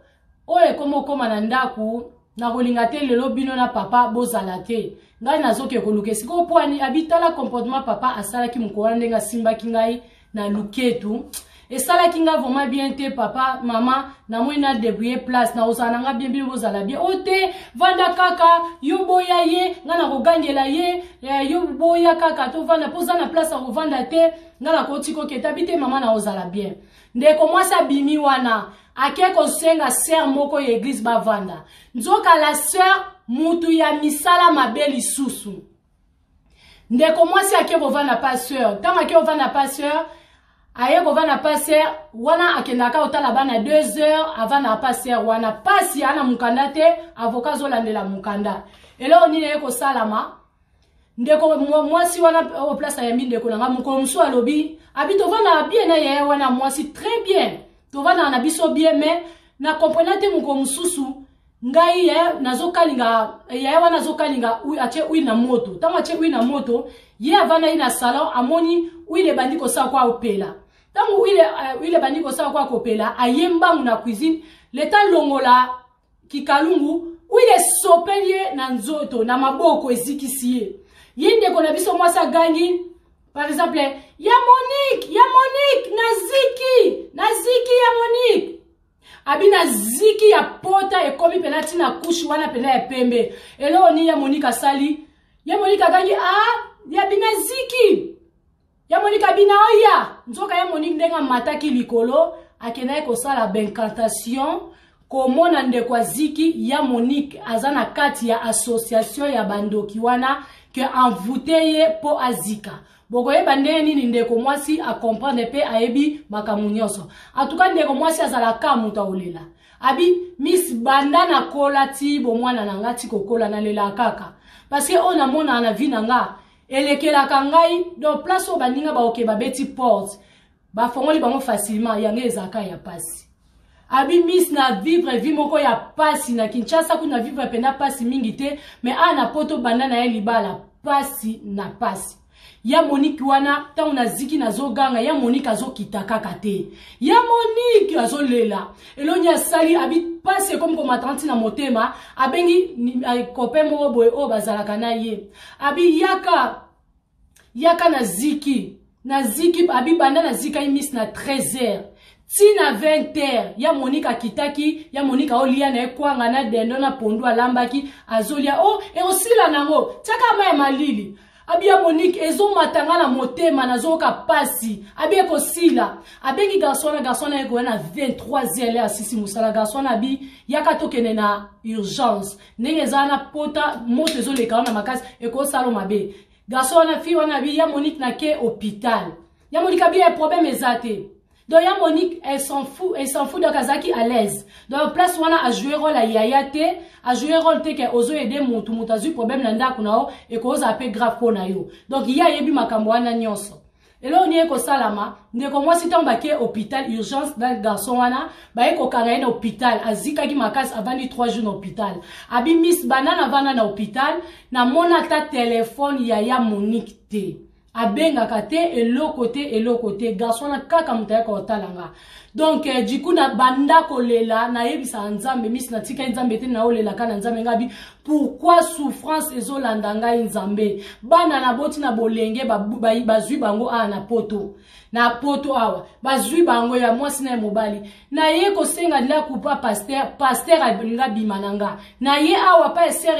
oyo komo koma na ndaku na kolinga te lelo bino na papa bozala te ngai nazoke koluke siko po ani abitala comportement papa asalaki mukona ndenga simbaki ngai na luketu esala kinga vraiment bien te papa mama na moi na débrouiller place na osana nga bien bozala bien ote vanda kaka yo boya ye nga na kogangela ye yo boya kaka to vanda poza na place a vanda te nga na kotiko keta bite mama na osala bien ndeko mwasa bimi wana ake kosenga sœur moko ya église bavanda nzoka la sœur mutu ya misala mabeli susu ndeko mwasi ake kovanda pa sœur tanga ake kovanda pa sœur aye kovanda pa sœur wana akendaka otala bana 2 heures avant na pa sœur wana pasi ana mukanda te avocat zolandela mukanda elo nini eko salama ndeko mwasi wana au place ya mbi ndeko nanga mukolo musu alobi abi tovanda bien na yaya wana mwasi très bien tovanda na biso bien mais na comprenate mukolo mususu ngai ya nazokalinga yaya wana nazokalinga ache ui na moto tango ache ui na moto ye avanda ina salon amoni uile bandiko sa kwa opela tango uile bandiko sa kwa kopela ayemba na cuisine leta longola kikalungu uile sopelie na nzoto na maboko ezikisiye yende kona biso mwasa gangi par exemple ya Monique naziki ya Monique abina ziki ya pota ekomi penati na kushi wana pena ya pembe elo ni ya Monique asali ya Monique gangi ya bina ziki ya Monique abina oya nzoka ya Monique ndenga mataki likolo akena ko sala bencantation komona ndekwa ziki ya Monique azana kati ya association ya bandoki wana que envoûté po azika boko yeba ndenge nini ndeko mwasi a comprendre pe ayebi makamu nyonso en tout cas ndeko mwasi azala ka muta olela abi miss bandana kola ti bo mwana na ngati kokola na lela kaka parce que on a mona na vie nanga elekela kangai do place o baninga ba okeba beti porte ba fongoli bango facilement yange ezaka ya pasi abi miss na vivre vie moko ya pasi na Kinshasa kuna vivre pena pasi mingi te mais ana poto bandana ya libala pasi na pasi ya Monique wana ta una ziki na zoganga ya Monique azokita kaka te ya Monique azolela elonya sali abi pasi comme combatante na motema abengi copain mo boy o bazalaka na ye abi yaka na ziki abi banda na zika miss na 13h tina 20h ya Monique akitaki ya Monique olia na ekwanga na dendo na pondu alambaki azolia e osila nango chaka ma malili abi ya Monique ezo matanga na motema na zoka pasi abi ekosila abengi garçon eko na 23h la sisi musala garçon abi yaka tokene na urgence ndenge zana pota moto ezo leka na makasi eko salo mabe garçon na fi wana abi ya Monique na ke hôpital ya Monique abi e problème ezate. Donc, ya Monique, elle s'en fout de Kazaki à l'aise. Donc, place wana a joué rôle à Yayate, a joué rôle te ke ozo aider mutazu problème nanda kunao et cause appel grave kona yo. Donc, il y a yebi makambo wana nyonso. Et là, on y est ko salama, ndeko moi si tambake hôpital urgence dans garçon wana, ba eko karaye hôpital, azika ki makas avandi 3 jours dans hôpital. Abi miss banana vana na hôpital, na mona ta téléphone ya Monique te. Abenga kate elo côté garçon na kaka mutaya ko talanga donc du coup na banda kolela na yebisa nzambe miss na tika nzambe te na olela kana nzambe ngabi pourquoi souffrance ezolanda ngai nzambe bana na boti na bolenge bazwi bango na poto awa bazwi bango ya mwasi na mobali na ye ko senga la kupa pasteur alinga bimananga na ye awa pa sœur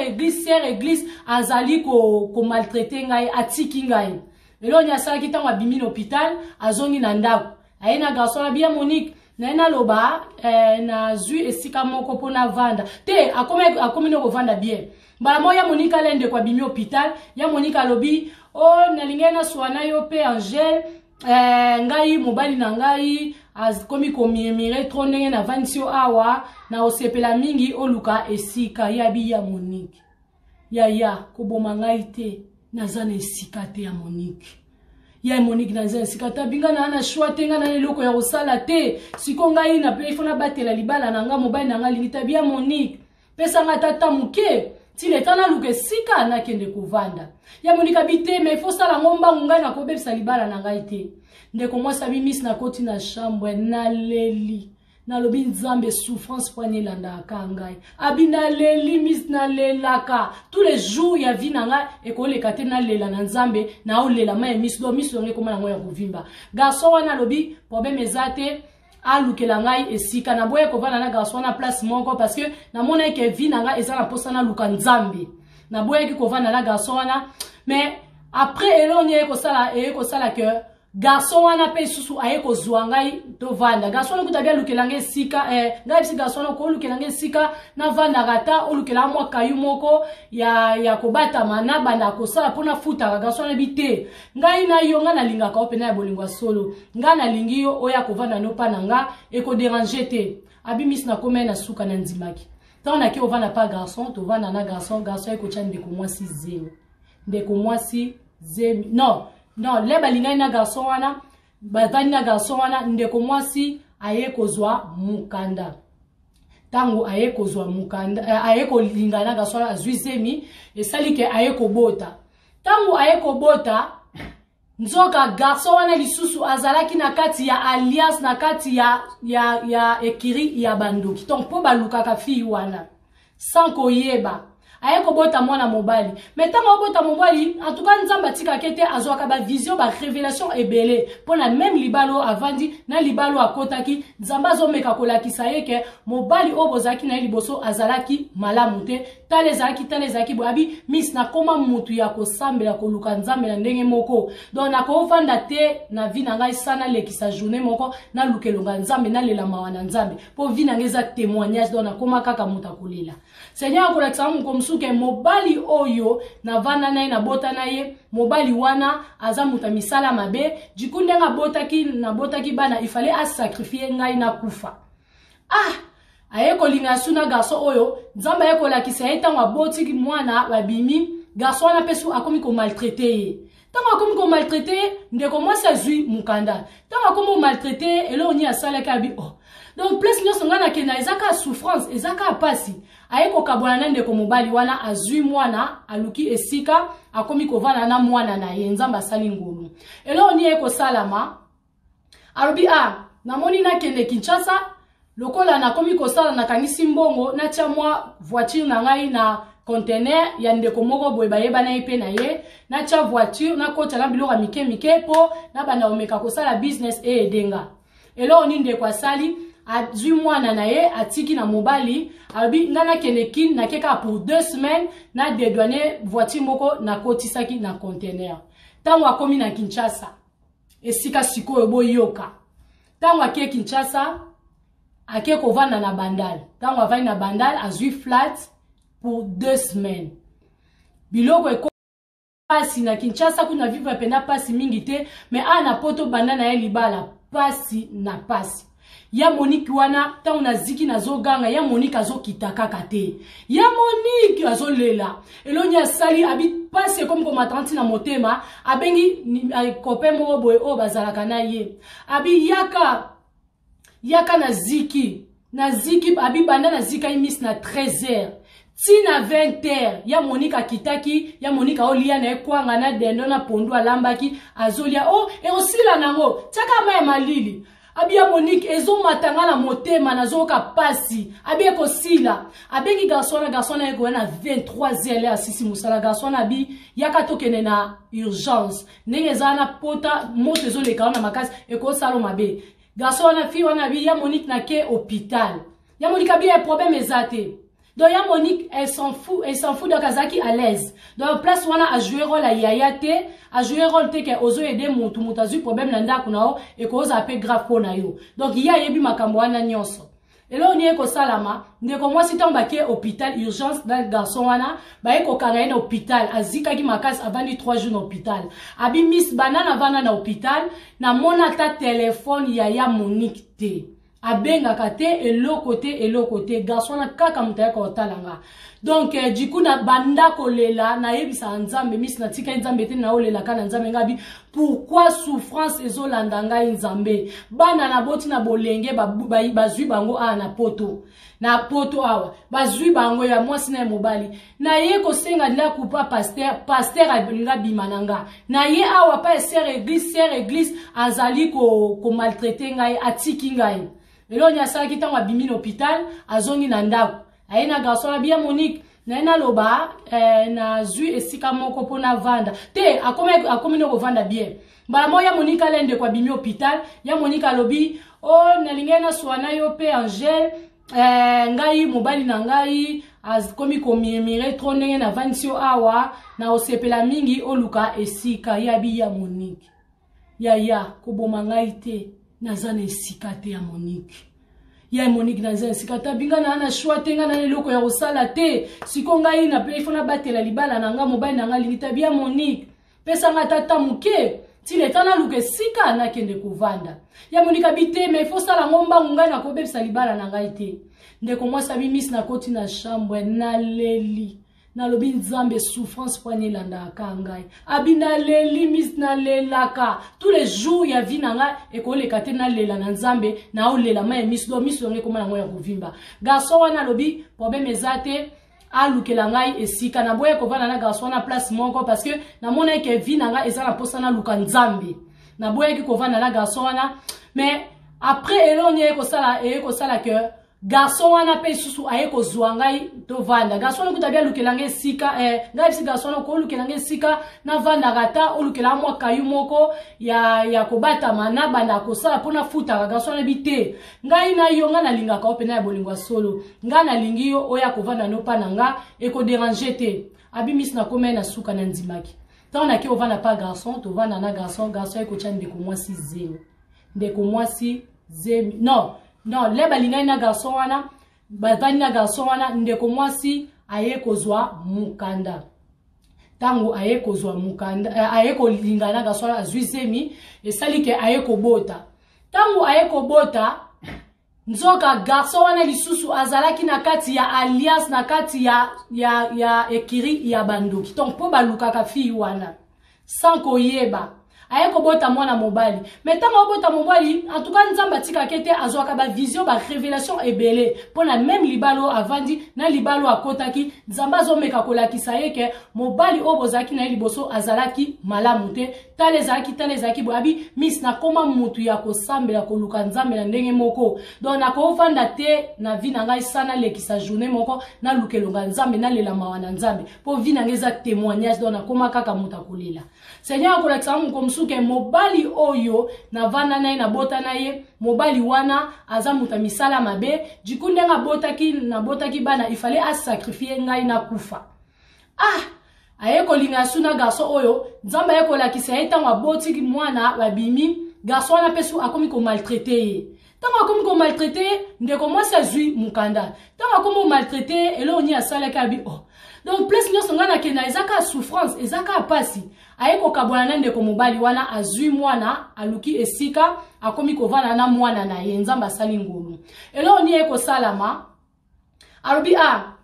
église azali ko maltraiter ngai atiki ngai. Elo nya sala kitango abimi na hôpital azongi na ndako ayena garçon na bien Monique na ena loba na zui esika moko pona vanda te akomi no vanda bien mbala moya Monique alende kwa bimi hôpital ya Monique alobi nalinga na swana yo pe Angel ngai mobali na ngai akomi komimire trop ndenge na vansio awa na osepela mingi oluka esika ya bi ya Monique ya koboma ngai te nazana esika te ya Monique ya Monique nazana esika te binga na ana choix te nga na eloko ya kosala te siko ngai na pe ifona batela libala na nga mobali na nga lingita bia Monique pesa nga tata muke ti letana luke sika na kende kovanda ya Monique abite mais faut sala ngomba ngai na kobebisa libala na ngai te ndeko moi sabi miss na koti na chambre na leli na lobi nzambe souffrance poignée landa kangai abina leli miss na lelaka tous les jours ya vie nanga e ko lekate na lela na nzambe na olela ma miss do miss onge koma na ngoya kuvimba garçon wana lobi problème ezate alukela ngai esika na boye ko vana na garçon na place moko parce que na mona ke vie nanga ezala posa na luka nzambe na boye ki ko vana na garçon wana mais après elonye ko sala que garçon wana pe susu aye ko zuangai to vanda garçon ko tabia lukelange sika ngai si garçon ko lukelange sika na vanda rata o lukela mwa kayu moko ya ko bata mana banda ko sala pona futa garçon na bite ngai na yo nga na linga ka opena ya bolingwa solo nga na lingi yo oya ko vanda no pananga e ko déranger te abi miss na komena na suka na nzimaki tant na ki o vanda pa garçon to vanda na garçon e ko chande ko mwa 6-0 ndeko mwasi zemi non le balingani na garçon wana bavandi na garçon wana ndeko mwasi aye kozwa mukanda tango aye kozwa mukanda aye kolingana na garçon azwi zemi esali ke aye kobota tango aye kobota nzoka garçon wana lisusu azalaki na kati ya alliance na kati ya ekiri ya bandoki donc po balukaka fille wana sans koyeba aye kobota mwana mobali mais tango obota mobali en tout cas nzamba tika kete azwaka ba vision ba révélation ebele pona même libalo avandi na libalo akotaki nzamba zomeka kolakisa yeke mobali obozaki na liboso azalaki malamu te talezaki boabi miss na koma mutu ya kosambela koluka nzambe na ndenge moko donc na kovanda te na vie na ngai sana lekisa journée moko na lukelonga nzambe na lela mawana nzambe po vie na ngeza témoignage donc na koma kaka muta kolela Seigneur akolakisa mukomsuke mobali oyo na vanda na ye na bota na ye mobali wana aza muta misala mabe jikunde nga botaki bana ifale a sacrifier ngai na kufa aye kolinga suna garçon oyo nzamba aye kolakisa ye tango abotiki mwana babimi garçon wana pesu akomi ko maltraiter ye tango akomi ko maltraiter ndeko mwasi azwi mukanda tango akomi maltraiter elo ni asalaka bi donc plus nyonso nga na kena ezaka souffrance ezaka pasi aye kokabwana na ndeko mobali wana azwi mwana aluki esika akomi kovana na mwana na ye nzamba asali ngolu elo ni ekosalama alobi namoni na kende Kinshasa lokola na komi kosala na kanisi mbongo na tia mwa voiture na ngai na conteneur ya ndeko moko boye bayeba na ipe na ye na tia voiture na kota na biloko mike po na bana omeka kosala business edenga elo ni ndeko asali azwi mwana na ye atiki na mobali alobi ngana kenekin na keka pour 2 semaines na dédouaner voiture moko na kotisaki na conteneur tango akomi na Kinshasa esika sikoyo boyoka tango akie Kinshasa ake kovanda na bandal tango avani na bandal azwi flat pour 2 semaines biloko eko pasi na Kinshasa kuna vivre pena pasi mingi te mais na poto banda na ye libala pasi na pasi ya Monique wana tango na ziki na zoganga ya Monique azokitaka kate ya Monique azolela eloni asali abi pasi comme ko matranti na motema abengi copain mo boy o bazalaka na ye abi yaka na ziki abi banda na zika imis na 13h tina 20h ya Monique akitaki ya Monique olia na ekwanga na dendo na pondu alambaki azolia erosila nango taka ma malili abi ya Monique ezo matanga na motema na zoka pasi abi ekosila abengi garçon na eko na 23h ya sisi musala garçon abi yaka tokene na urgence ndenge zana pota moto ezo leka na makasi ekosalo mabe garçon na fille wana bi ya Monique na ke hôpital ya Monique abi problème ezate donc ya Monique elle s'en fout donc azaki à l'aise donc place wana a jouer rôle à yayate a jouer rôle te ke ozo aider mutu azui problème na ndako nao et cause ape grave pona yo donc ya yebi makambo wana nyonso elo ni eko salama ndeko mwasi tamba ke hôpital urgence dans garçon wana ba eko kanga na hôpital azika ki makasi avandi 3 jours na hôpital abi miss banana vana na hôpital na mona ta téléphone ya Monique te abenga kate eloko te garçon na kaka mutaya ko talanga donc du coup na banda kolela na yebisa nzambe miss na tika nzambe te na olela kana nzambe ngabi pourquoi souffrance ezolanda ngai nzambe bana na boti na bolenge bazwi bango na poto awa bazwi bango ya mwasi na mobali na ye kosenga ndila kupa pasteur abelinga bimananga na ye awa pa sœur église azali ko maltraiter ngai atiki ngai elo nya sala kitango abimi na hôpital azongi na ndako aye na garçon abia Monique na loba na zui esika moko pona vanda te akomi no vanda bien mbala moya Monique alende kwa bimi hôpital ya Monique alobi na lingena swana yo pe Angel ngai mobali na ngai akomi komimire trop ndenge na vansio awa na osepela mingi oluka esika ya bi ya Monique ya koboma ngai te nazana esika te ya Monique ya Monique nazana esika ta binga na ana choix tenga na leloko ya kosala te siko ngai na pe ifona batela libala na nga mobali na nga lingita bia Monique pesa nga tata muke tile tana luke sika na kende kuvanda ya Monique abite mais faut sala ngomba ngai na kobebisa libala na ngai te ndeko mwasi abi miss na koti na chambre na leli na lobi nzambe souffrance poigné landa kangai abina leli mis na lelaka tous les jours ya vie nanga e ko lekate na lela na nzambe na o lela ma mis do ngé koma na ngoya kovimba garçon wana lobi problème ezate alukela ngai esika na boye kovana na garçon na place moko parce que na mona ke vie nanga eza na posa na luka nzambe na boye ki kovana na garçon wana mais après elonye ko sala que garçon wana pe susu aye ko ngai to vanda garçon ko tabia lukelanga sika ngai si garçon ko lukelanga sika na vanda gata o lukela mwa kayu moko ya ko bata mana banda ko sala pona futa garçon na bité ngai na yo nga na linga ka opena ya bolingwa solo nga na lingi yo oya ko vanda no pananga e ko déranger te abimis na komena na suka na ndimaki tant na ki o vanda pa garçon to vanda na garçon e ko tchande ko moi si zero ndeko moi si zero non le balinga na garçon wana bavani na garçon wana ndeko mwasi aye kozwa mukanda tango aye kozwa mukanda aye ko linga na garçon azwizemi esali ke aye ko bota tango aye ko bota nzoka garçon wana lisusu azalaki na kati ya alliance na kati ya ekiri ya bandoki donc po baluka ka fi wana sans koyeba aye ko bota mwana mobali mais tango bota mobali en tout cas nzamba tika kete azwaka ba vision ba révélation ebele pona même libalo avandi na libalo akotaki nzamba zomeka kolakisa yeke mobali obozaki na liboso azalaki malamu te talezaki boabi mis na koma mutu ya kosambela koluka nzambe na ndenge moko donc na ko vanda te na vie na ngai sana lekisa journée moko na lukelonga nzambe na lela mawana nzambe po vie na ngeza témoignage donc na koma kaka muta kolela Seigneur akolakisa mu komsuke mobali oyo na vanda na ye na bota na ye mobali wana aza muta misala mabe jikunde nga botaki bana il fallait a sacrifier ngai na kufa aye ko linga suna garçon oyo nzamba ye ko lakisa ye tango abotiki mwana babimi garçon wana pesu akomi ko maltraiter ye tango akomi ko maltraiter ndeko mwasi azwi mukanda tango akomi maltraiter eloni asalaka bi donc plus nyonso nga na kena ezaka souffrance ezaka pasi aye ko kabona na ndeko mobali wana azwi mwana aluki esika akomi ko vana na mwana na ye nzamba sali ngolu eloni ye ko salama arubi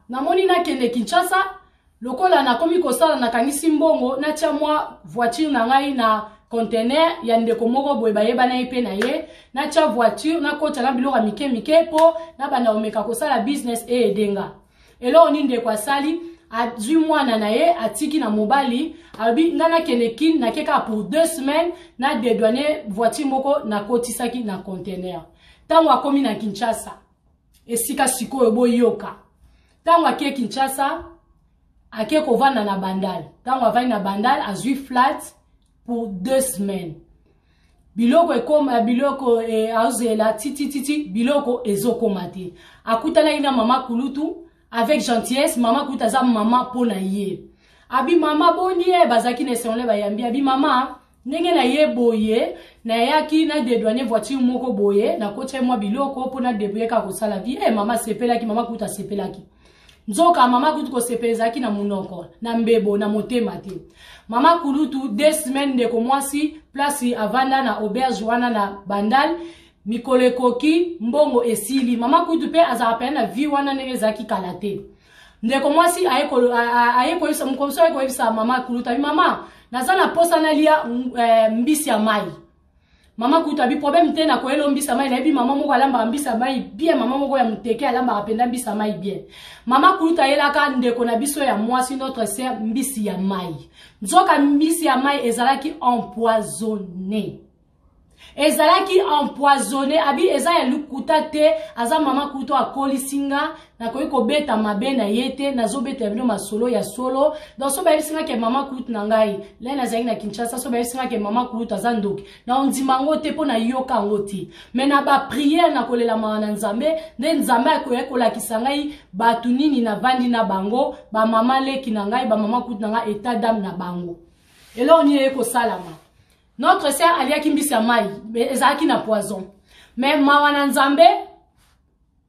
namoni na kende Kinshasa lokola na komi ko sala na kanisi mbongo na tia mwa voiture na ngai na conteneur ya ndeko moko boye bayeba na ye na ye na tia voiture na kota na biloko mike po na bana omeka ko sala business edenga eloni ndeko asali azwi mwana na ye atiki na mobali abi ngana kenekin na keka pour 2 semaines na dédouaner voiture moko na kotisaki na conteneur tango akomi na Kinshasa esika sikoyo boyoka tango akie Kinshasa ake kovanda na bandal tango avani na bandal azwi flat pour 2 semaines biloko ekoma biloko azela titi biloko ezokoma te akutana ina mama kulutu avec gentillesse mama kulutu za mama pona ye abi mama bonie bazaki na senole bayambi abi mama ndenge na ye boye na yaki na dédouaner voiture moko boye na kote mwa biloko pona débrouiller ka kosala vie mama sepelaki mama kulutu sepelaki nzoka mama kulutu ko sepelaki na munoko na mbebo na motema te mama kulutu 2 semaines ndeko mwasi place avanda na auberge wana na bandal mikole koki mbongo esili mama kulutu pe azapena na vie wana ndenge zaki kalate ndeko mwasi aye ko isa mkomso aye ko isa mama kulutu abi mama nazana posa na lia mbisi ya mai mama kulutu abi problème te na ko elo mbisi ya mai na bi mama moko alamba mbisi ya mai bien mama moko ya muteke alamba apenda mbisi ya mai bien mama kulutu ayelaka ndeko na biso ya mwasi notre sœur mbisi ya mai nzoka mbisi ya mai ezalaki empoisonné abi eza ya lukuta te aza mama kulutu akolisinga na ko beta mabe na yete nazo beta bino masolo ya solo donc so ba bisinga ke mama kulutu na ngai le na zangi na Kinshasa so ba bisinga ke mama kulutu azandoki na ondima ngo te pona yoka ngo te mais na ba prière na kolela mana nzambe nde nzambe ko lakisa ngai batu nini na vandi na bango ba mama leki na ngai ba mama kulutu na ngai état d'âme na bango elo ni eko salama notre sœur aliaki mbisi ya mai ezalaki na poison mais mawana nzambe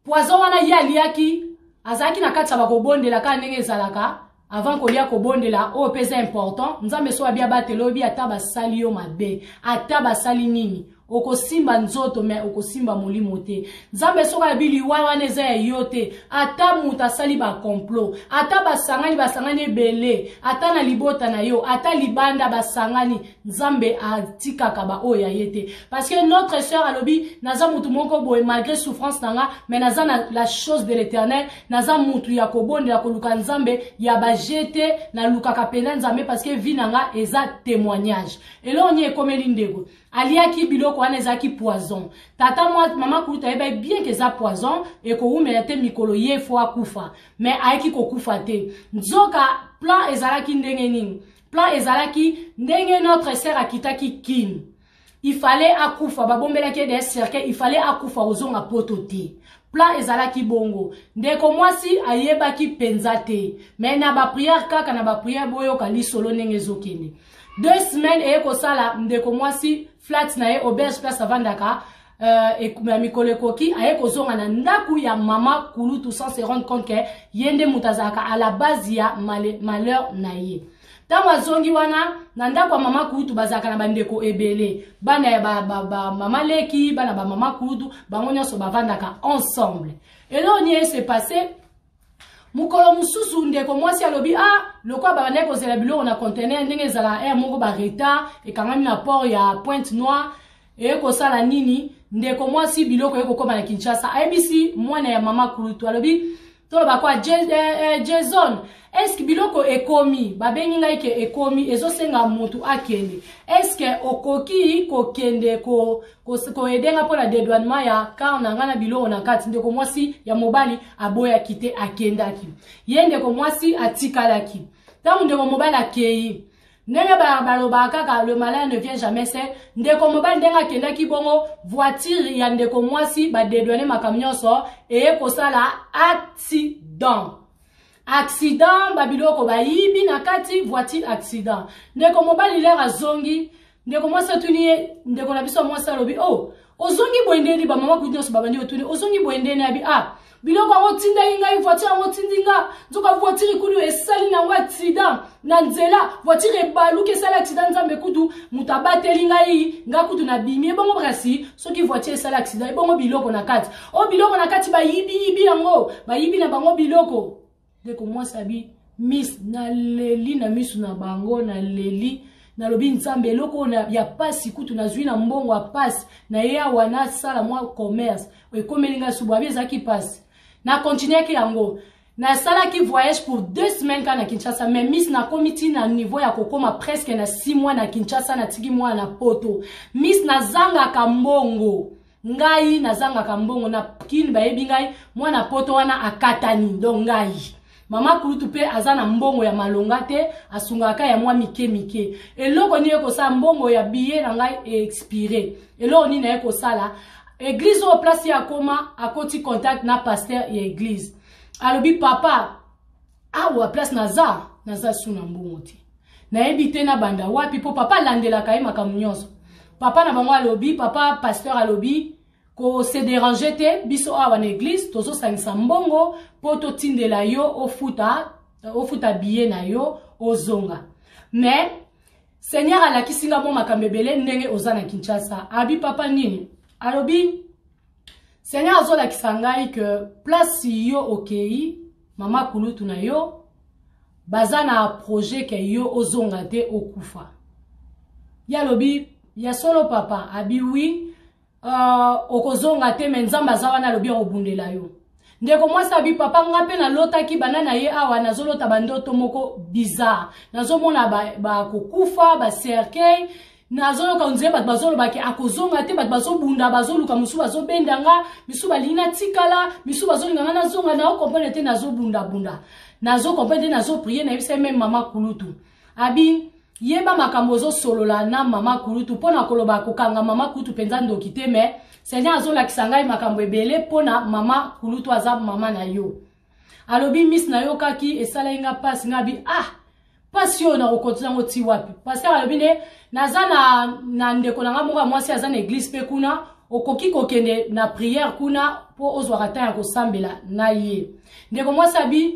poison wana ye aliaki azalaki na kati ya bakobondela ka ndenge ezalaka avant kolia kobondela oyo pesa important nzambe so abia batelobi ata basali yo mabe ata basali nini okosimba nzoto me okosimba molimo te. Nzambe soka bili wana eza ya yote, ata mutu asali ba complot, ata basangani ebele, ata na libota na yo, ata libanda basangani, Nzambe atikaka ba oya yete. Parce que notre sœur alobi naza mutu moko boye malgré souffrance nanga, mais naza na la chose de l'Éternel, naza mutu ya kobonde ya koluka Nzambe ya ba jete na lukaka pena Nzambe parce que vie nanga eza témoignage. Et là on y est comme l'indego. Aliaki biloko wana ezaki poison. Tata moi maman kuluta eba bien que ça poison et ko umela te mikolo ye fo akufa. Mais aiki ko kufa te. Nzoka plan ezalaki ndenge nini? Plan ezalaki ndenge notre sœur akitaki kin. Il fallait akufa babombelaki des cercueils, il fallait akufa ozonga poto te. Plan ezalaki bongo. Ndeko mwasi ayebaki penza te. Mais na ba prière kaka na ba prière boyo kali solo ndenge zokende. 2 semaines et kosala ndeko mwasi flat na ye auberge place avandaka mikolo ekoki aye kozonga na ndaku ya mama kulutu sans se rendre compte que yende mutazaka à la base ya malheur na ye. Tango azongi wana na ndaku ya mama kulutu bazaka na bandeko ebele bana ya mama leki bana ba mama kulutu bango nyonso bavandaka ensemble. Et là on y s'est passé mukolo mususu ndeko mwasi alobi lokwa babane kozela biloko na conteneur ndenge ezala moko bareta ekangami na port ya Pointe Noire ekosala nini ndeko mwasi biloko ekokoma na Kinshasa ayebisi mwana ya mama kulutu alobi toloba kwa Jason est-ce que biloko ekomi babengi ngai ke ekomi ezosenga mutu akende est-ce que okoki kokende ko edenga pour la dédouanement ya car na ngana biloko na kati ndeko mwasi ya mobali aboya kite akendaki ye ndeko mwasi atikalaki tangu ndeko mobali akei ndenge baloba kaka le malin ne vient jamais seul ndeko mobali ndenga akendaki bongo voiture ya ndeko mwasi ba dédouaner makamionso ekosala accident babiloko bayibi na kati voiture accident ndeko mobali lera azongi ndeko mwasi atuni ndeko na biso mwasi alobi ozongi boendeni ba mama kudinyo babandi otuni ozongi boendeni abi biloko ngo tinda inga voiture ngo tindinga nzoka voiture kudu esali na accident na nzela voiture ebaluke esali accident Nzambe kudu mutabateli ngai nga kudu na bimi bongo brasi soki voiture esali accident bongo biloko na kati biloko na kati bayibi yango bayibi na bango biloko ndeko mwasi abi miss na leli na misu na bango na leli na lobi Nzambe eloko na ya pasi kutu na zwi na mbongo ya pasi na ye wana sala mwa commerce ekomelinga subwabi ezaki pasi na continuer ki yango na sala ki voyage pour 2 semaines kana Kinshasa mais miss na comité na niveau ya kokoma presque na 6 mois na Kinshasa na tiki mois na poto miss na zanga kambongo ngai na zanga kambongo na kin bayebi ngai mwana poto wana akatani donc ngai mama kulutu pe azana mbongo ya malonga te asungaka ya mwa mike eloko ni ekosa mbongo ya billet na ngai expiré eloko ni na ekosala église au place ya koma akoti contact na pasteur ya église alobi papa wa place naza suna mbongo te na ebite na banda wapi po papa landela kai makamunyoso papa na bango alobi papa pasteur alobi ko se déranger te biso awa na église tozo sangisa mbongo po to tindela yo ofuta billet na yo ozonga mais Seigneur alakisinga mo makambebele ndenge ozana Kinshasa abi papa nini alobi Seigneur azola kisangai que place yo okei mama kulutu na yo bazana projet ke yo ozonga te okufa ya lobi ya solo papa abi oui okozonga te Nzambe azawana lobi obundela yo ndeko mwasi abi papa ngape na lotaki banana ye awa nazolota bandoto moko bizarre nazomona ba kokufa ba cercueil nazoloka onze bat bazoloba ke akozonga te bat bazobunda bazoluka musu bazobendanga misu balina tikala misu bazolinga na zonga na comprendre te nazobunda nazo comprendre nazo prier na yebisa même mama kulutu abi yeba makambo zo solola na mama kulutu pona koloba kokanga mama kulutu penza ndoki te mais Seigneur azola kisangai makambo ebele pona mama kulutu aza mama na yo alobi miss na yo kaki esala inga passe ngabi pasi yo na kokontina ngoti wapi pasteur alobi ne naza na ndeko na ngamuka mwasi aza na église pe kuna okoki kokende na prière kuna po ozwaka ta ya kosambela na ye ndeko mwasi abi